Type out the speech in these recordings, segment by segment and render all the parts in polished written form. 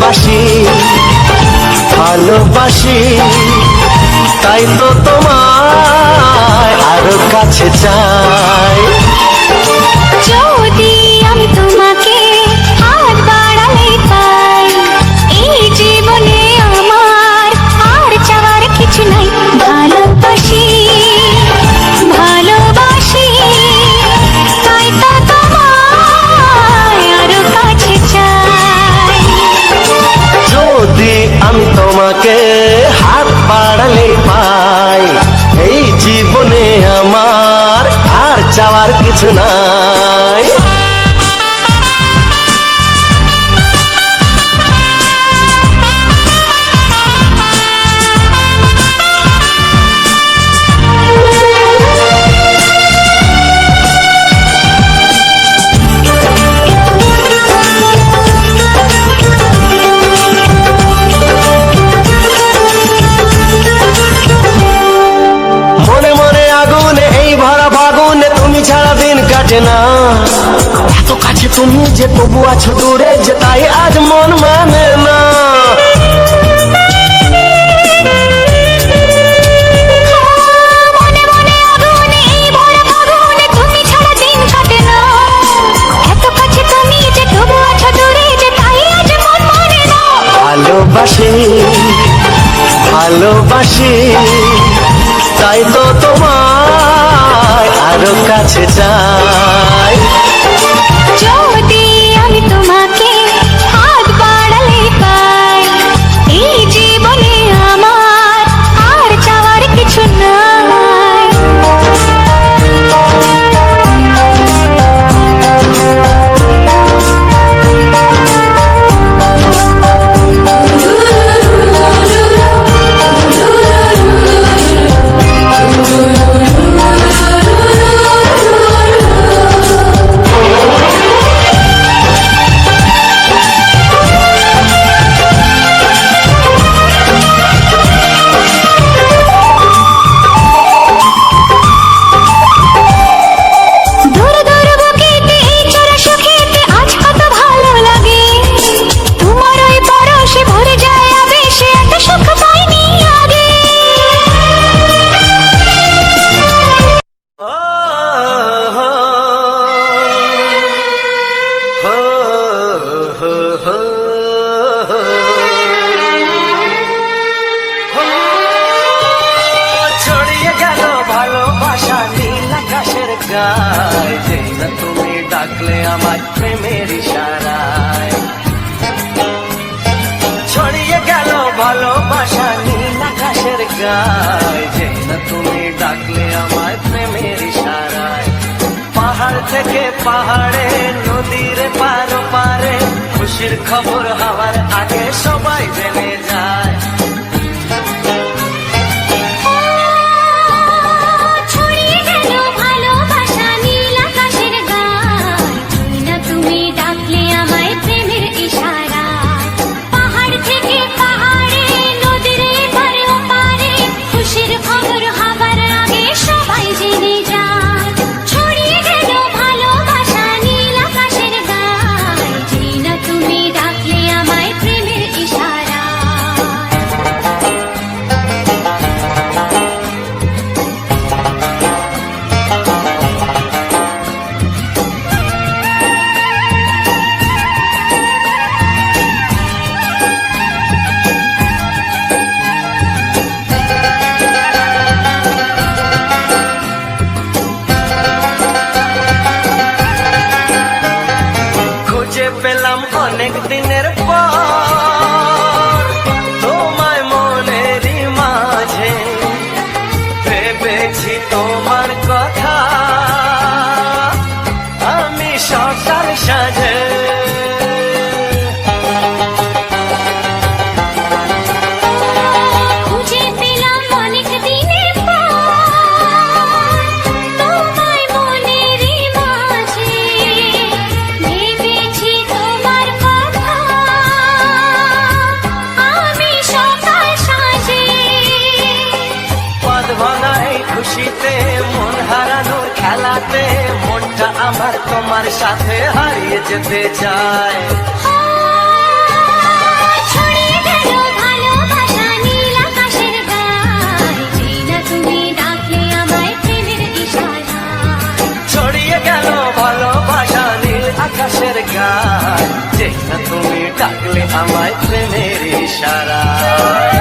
ভালোবাসি ভালোবাসি, তাই তো তোমায় আরো কাছে চাই। যদি আমি তোমাকে হাত বাড়ালে পাই, এই জীবনে আমার আর চাওয়ার কিছু নাই। ভালোবাসি ভালোবাসি, তাই তো তোমায় আরো কাছে চাই। যদি আমি তোমাকে হাত বাড়ালে পাই, এই জীবনে আমার আর চাওয়ার কিছু নাই। ছাড়া দিন কাটে না, এত কাছে তুমি যে তবু আছো দূরে, যে তাই আজ মন মানে না। ভালোবাসি ভালোবাসি, তাই তো তোমায় আরো কাছে চাই। যদি আমি তোমাকে হাত বাড়ালে পাই, এই জীবনে আমার আর চাওয়ার কিছু নাই। ছড়িয়ে গেল ভালোবাসা নীল আকাশের গায়ে, যে না তুমি ডাকলে আমার প্রেমের ইশারায়। ছড়িয়ে গেল ভালোবাসা নীল আকাশের গায়ে, যে না তুমি ডাকলে আমার প্রেমের ইশারায়। পাহাড় থেকে পাহাড়ে, নদীর পার পারে, খুশির খবর হওয়ার আগে সবাই জেনে যায়। পেলাম অনেক দিনের পর তোমায় মনেরই মাঝে, ভেবেছি তোমার কথা আমি সকাল সাজে। খুশিতে মন হারানোর খেলাতে মনটা আমার তোমার সাথে হারিয়ে যেতে চায়। গায়, যে না তুমি ডাকলে আমায় প্রেমের ইশারায়।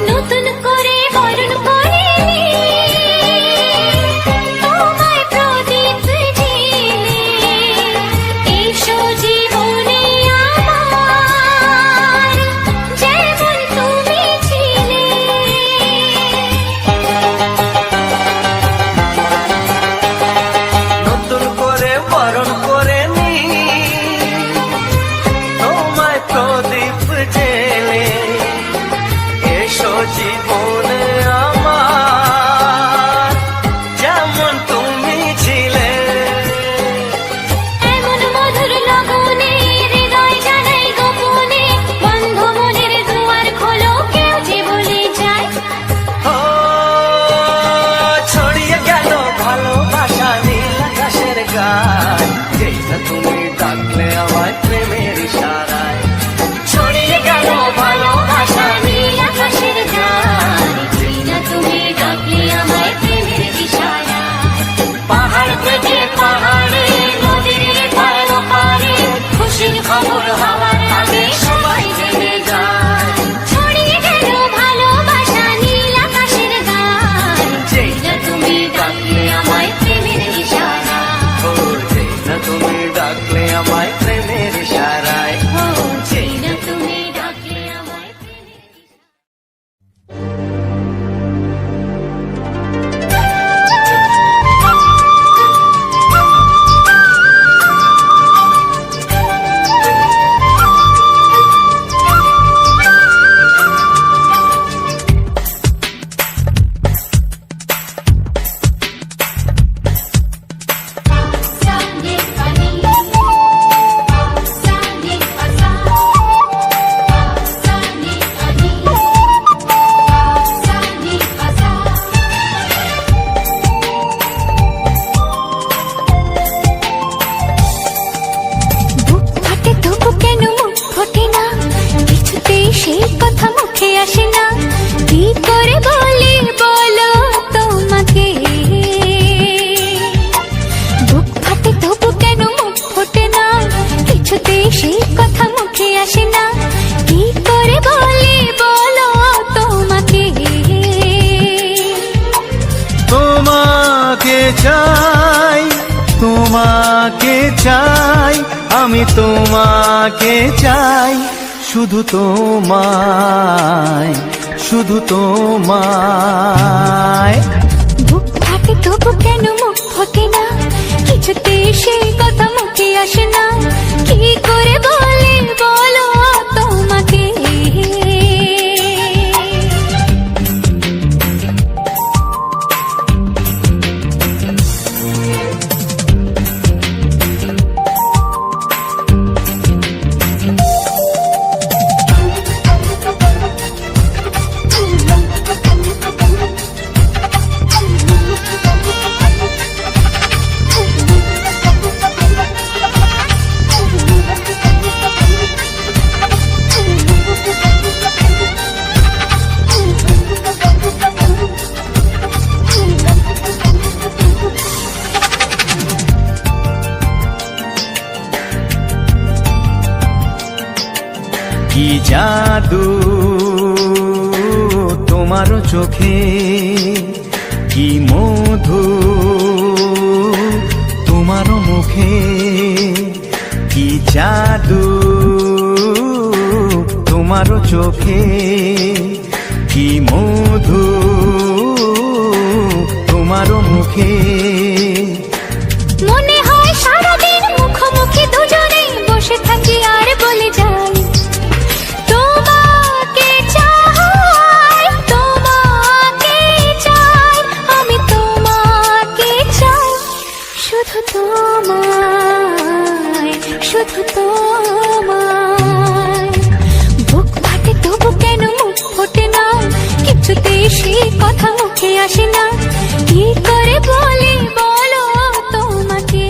নতুন করে বরণ করে তোমায় প্রদীপ জেলে এসো জীবনে আমার, যেমন তুমি ছিলে। নতুন করে বরণ করে নি তোমায় প্রদীপ জেলে, এসো জীবনে আমার, যেমন তুমি ছিলে। এমন মধুর লগনে হৃদয় জানাই গোপনে, বন্ধ মনের দুয়ার খোলো, কেউ যে বলে যায়। ও ছড়িয়ে গেল ভালোবাসা নীল আকাশের গায়, যেই না তুমি ডাকলে আমায় প্রেমের ইশারায়। ছড়িয়ে গেল ভালোবাসা নীল আকাশের গায়, যেই না তুমি ডাকলে আমায় প্রেমের ইশারায়। পাহাড় থেকে পাহাড়ে, নদীর পার পারে, খুশির খবর হওয়ার আগে সবাই জেনে যায়। ছড়িয়ে গেল ভালোবাসা নীল আকাশের গায়, যেই না তুমি ডাকলে আমায় প্রেমের ইশারা। ও যেই না তুমি ডাকলে আমায় প্রেমের ইশারায়। ও যেই না তুমি ডাকলে আমায় প্রেমের ইশারা। Sani pani, sani pasa, sani pani, sani pasa. বুক ফাটে তবু কেন মুখ ফোটে না, কিছুতেই সেই কথা মুখে আসে না, কি করে বলি বলো তোমাকে। বুক ফাটে তবু কেন মুখ ফোটে না, কিছুতেই সেই কথা মুখে আসে না, কি করে বলি বলো তোমাকে। তোমাকে চাই, তোমাকে চাই, আমি তোমাকে চাই, শুধু তোমায়, শুধু তোমায়। বুক ফাটে তবু কেন মুখ ফোটে না, কিছুতেই সেই কথা মুখে আসে না, কি করে বলি বলো তোমাকে। কি জাদু তোমার চোখে, কি মধু তোমার মুখে, কি জাদু তোমার চোখে, কি মধু তোমার মুখে। মনে হয় সারাদিন মুখোমুখি দুজনে বসে থাকি আর বলে যাই, তোমাকে চাই, তোমাকে চাই, আমি তোমাকে চাই, শুধু তোমায়, শুধু তোমায়। বুক ফাটে তবু কেন মুখ ফোটে না, আসে না, কি করে বলি বলো তোমাকে।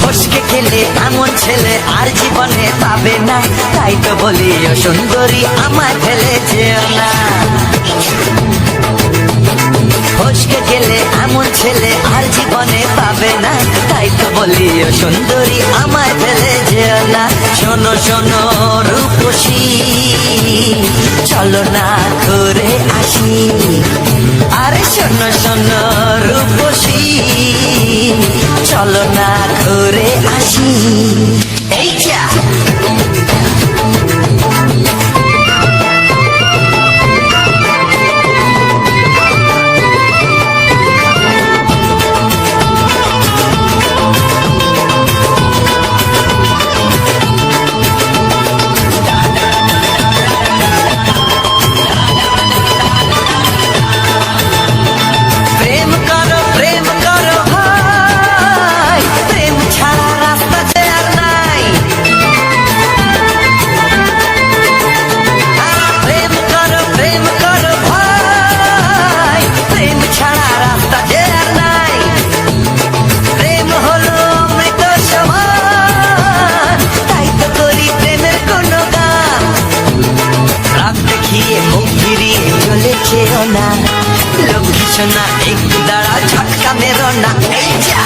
ফসকে খেলে এমন ছেলে আর জীবনে পাবে না, তাই তো বলি ও সুন্দরী আমায় ফেলে যেও না। ফসকে গেলে এমন ছেলে আর জীবনে পাবে না, তাই তো বলি ও সুন্দরী আমায় ফেলে যেও না। শোনো শোনো রূপসী, চলো না ঘুরে আসি। আরে শোনো শোনো রূপসী, চলো না ঘুরে আসি। এই যা প্রেম করো ভাই, প্রেম ছাড়া রাস্তা যে আর নাই। প্রেম করো ভাই, প্রেম ছাড়া রাস্তা যে আর নাই। প্রেম হলো অমৃত সমান, তাই তো করি প্রেমের কোনো গান। রাত দেখিয়ে মুখ ফিরিয়ে চলে যেও না, লক্ষ্মী সোনা একটু দাঁড়া, ঝটকা মেরো না। এই যা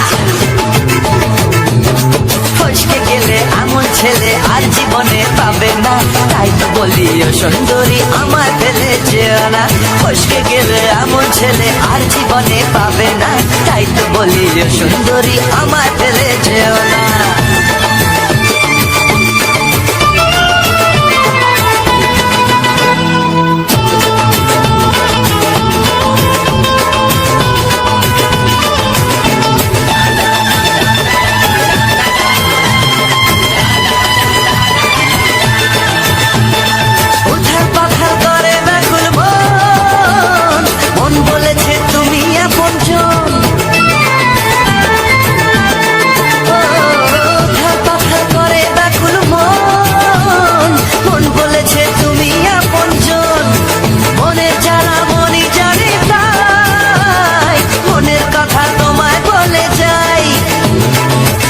ফসকে গেলে এমন ছেলে আর জীবনে পাবে না, তাই তো বলি ও সুন্দরী আমায় ফেলে যেও না। ফসকে গেলে এমন ছেলে আর জীবনে পাবে না, তাই তো বলি ও সুন্দরী আমায় ফেলে যেও না। উধার পাথার করে ব্যাকুল মন, মন বলেছে তুমি আপনজন। উধার পাথার করে ব্যাকুল মন, মন বলেছে তুমি আপনজন। মনের জ্বালা মনই জানে তাই, মনের কথা তোমায় বলে যাই।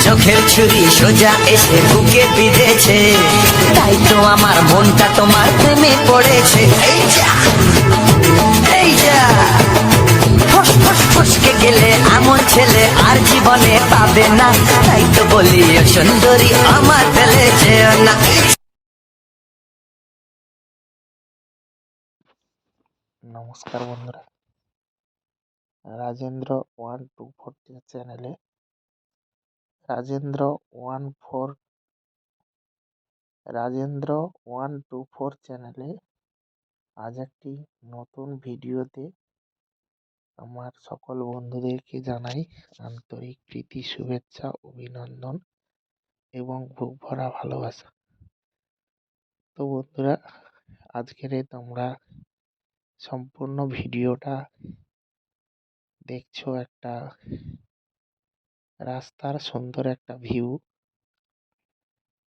চোখের ছুরি সোজা এসে বুকে বিঁধেছে, তাই তো আমার মনটা তোমার প্রেমে পড়েছে। এই যা এই যা ফসকে গেলে এমন ছেলে আর জীবনে পাবে না, তাই তো বলি ও সুন্দরী আমার ফেলে যেও না। নমস্কার বন্ধুরা, রাজেন্দ্র 124 চ্যানেলে রাজেন্দ্র ওয়ান ফোর রাজেন্দ্র 124 চ্যানেলে আজ একটি নতুন ভিডিওতে আমার সকল বন্ধুদেরকে জানাই আন্তরিক প্রীতি, শুভেচ্ছা, অভিনন্দন এবং বুক ভরা ভালোবাসা। তো বন্ধুরা, আজকের তোমরা সম্পূর্ণ ভিডিওটা দেখছো একটা রাস্তার সুন্দর একটা ভিউ।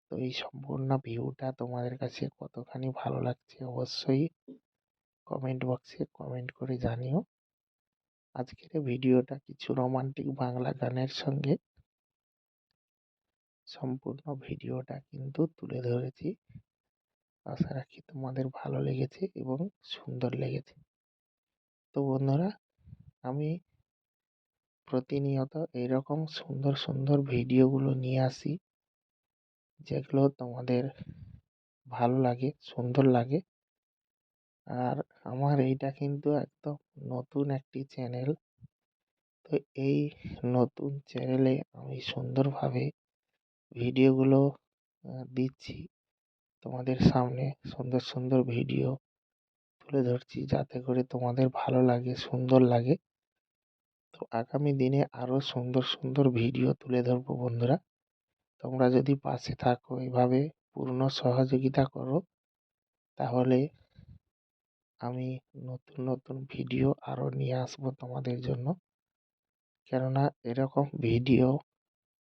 তো এই সম্পূর্ণ ভিউটা তোমাদের কাছে কতখানি ভালো লাগছে অবশ্যই কমেন্ট বক্সে কমেন্ট করে জানিও। আজকের ভিডিওটা কিছু রোমান্টিক বাংলা গানের সঙ্গে সম্পূর্ণ ভিডিওটা কিন্তু তুলে ধরেছি। আশা রাখি তোমাদের ভালো লেগেছে এবং সুন্দর লেগেছে। তো বন্ধুরা, আমি প্রতিনিয়ত এরকম সুন্দর সুন্দর ভিডিওগুলো নিয়ে আসি, যেগুলো তোমাদের ভালো লাগে, সুন্দর লাগে। আর আমার এইটা কিন্তু একদম নতুন একটি চ্যানেল। তো এই নতুন চ্যানেলে আমি সুন্দরভাবে ভিডিওগুলো দিচ্ছি তোমাদের সামনে। সুন্দর সুন্দর ভিডিও তুলে ধরছি যাতে করে তোমাদের ভালো লাগে, সুন্দর লাগে। তো তো আগামী দিনে আরো সুন্দর সুন্দর ভিডিও তুলে ধরবো বন্ধুরা। তোমরা যদি পাশে থাকো, এভাবে পূর্ণ সহযোগিতা করো, তাহলে আমি নতুন নতুন ভিডিও আরো নিয়ে আসবো তোমাদের জন্য। কেননা এরকম ভিডিও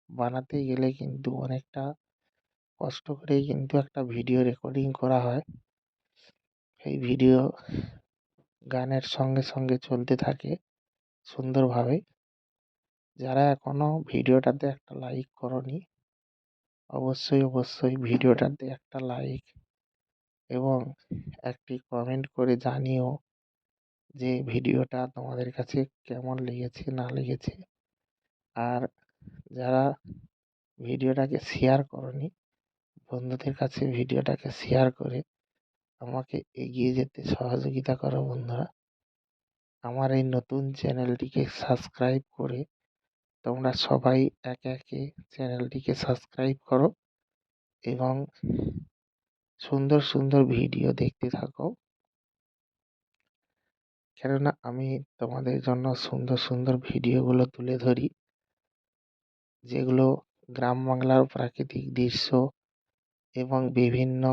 বানাতে গেলে কিন্তু অনেকটা কষ্ট করেই কিন্তু একটা ভিডিও রেকর্ডিং করা হয়। এই ভিডিও গানের সঙ্গে সঙ্গে চলতে থাকে সুন্দরভাবে। যারা এখনো ভিডিওটাতে একটা লাইক করনি, অবশ্যই অবশ্যই ভিডিওটাতে একটা লাইক এবং একটি কমেন্ট করে জানিও যে ভিডিওটা তোমাদের কাছে কেমন লেগেছে না লেগেছে। আর যারা ভিডিওটাকে শেয়ার করনি, বন্ধুদের কাছে ভিডিওটাকে শেয়ার করে আমাকে এগিয়ে যেতে সহযোগিতা করো বন্ধুরা। আমার এই নতুন চ্যানেলটিকে সাবস্ক্রাইব করে তোমরা সবাই একে একে চ্যানেলটিকে সাবস্ক্রাইব করো এবং সুন্দর সুন্দর ভিডিও দেখতে থাকো। কেননা আমি তোমাদের জন্য সুন্দর সুন্দর ভিডিওগুলো তুলে ধরি, যেগুলো গ্রাম বাংলার প্রাকৃতিক দৃশ্য এবং বিভিন্ন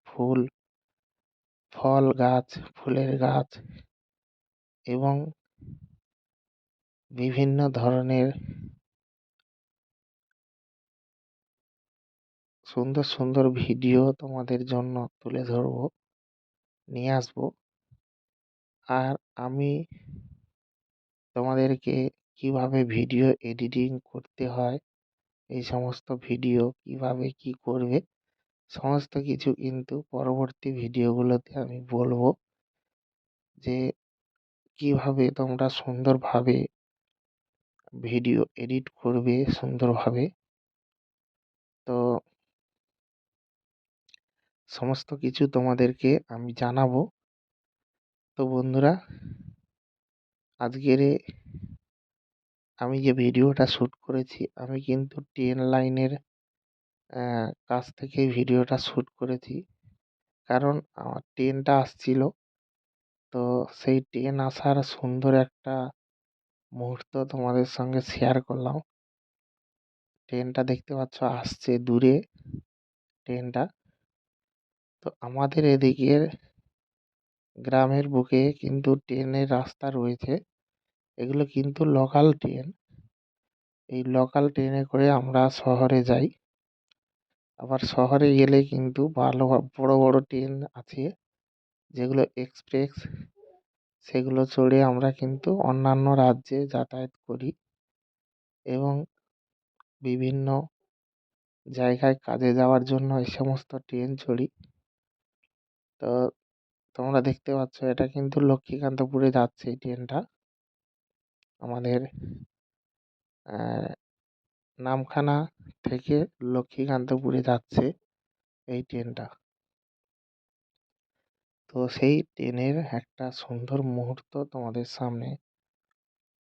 ফুল, ফল গাছ, ফুলের গাছ এবং বিভিন্ন ধরনের সুন্দর সুন্দর ভিডিও তোমাদের জন্য তুলে ধরবো, নিয়ে আসবো। আর আমি তোমাদেরকে কিভাবে ভিডিও এডিটিং করতে হয়, এই সমস্ত ভিডিও কিভাবে কি করবে, সমস্ত কিছু কিন্তু পরবর্তী ভিডিওগুলোতে আমি বলবো যে কিভাবে তোমরা সুন্দরভাবে ভিডিও এডিট করবে সুন্দরভাবে। তো সমস্ত কিছু তোমাদেরকে আমি জানাবো। তো বন্ধুরা, আজকের আমি যে ভিডিওটা শ্যুট করেছি, আমি কিন্তু ট্রেন লাইনের কাছ থেকে ভিডিওটা শ্যুট করেছি। কারণ আমার ট্রেনটা আসছিল, তো সেই ট্রেন আসার সুন্দর একটা মুহূর্ত তোমাদের সঙ্গে শেয়ার করলাম। ট্রেনটা দেখতে পাচ্ছ আসছে দূরে ট্রেনটা। তো আমাদের এদিকের গ্রামের বুকে কিন্তু ট্রেনের রাস্তা রয়েছে, এগুলো কিন্তু লোকাল ট্রেন। এই লোকাল ট্রেনে করে আমরা শহরে যাই। আবার শহরে গেলে কিন্তু ভালো বড় বড় ট্রেন আছে, যেগুলো এক্সপ্রেস, সেগুলো চড়ে আমরা কিন্তু অন্যান্য রাজ্যে যাতায়াত করি এবং বিভিন্ন জায়গায় কাজে যাওয়ার জন্য এই সমস্ত ট্রেন চড়ি। তো তোমরা দেখতে পাচ্ছ এটা কিন্তু লক্ষ্মীকান্তপুরে যাচ্ছে এই ট্রেনটা। আমাদের নামখানা থেকে লক্ষ্মীকান্তপুরে যাচ্ছে এই ট্রেনটা। তো সেই ট্রেনের একটা সুন্দর মুহূর্ত তোমাদের সামনে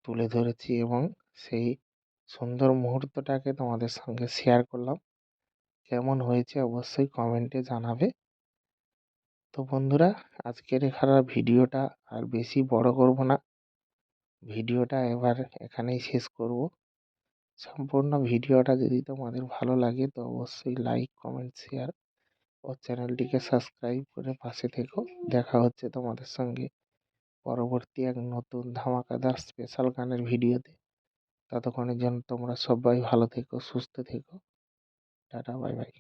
তুলে ধরেছি এবং সেই সুন্দর মুহূর্তটাকে তোমাদের সঙ্গে শেয়ার করলাম। কেমন হয়েছে অবশ্যই কমেন্টে জানাবে। তো বন্ধুরা, আজকের এখানে ভিডিওটা আর বেশি বড় করব না, ভিডিওটা এবার এখানেই শেষ করব। সম্পূর্ণ ভিডিওটা যদি তোমাদের ভালো লাগে তো অবশ্যই লাইক, কমেন্ট, শেয়ার ও চ্যানেলটিকে সাবস্ক্রাইব করে পাশে থেকো। দেখা হচ্ছে তোমাদের সঙ্গে পরবর্তী এক নতুন ধামাকাদার স্পেশাল গানের ভিডিওতে। ততক্ষণের জন্য তোমরা সবাই ভালো থেকো, সুস্থ থেকো। Tata, bye bye.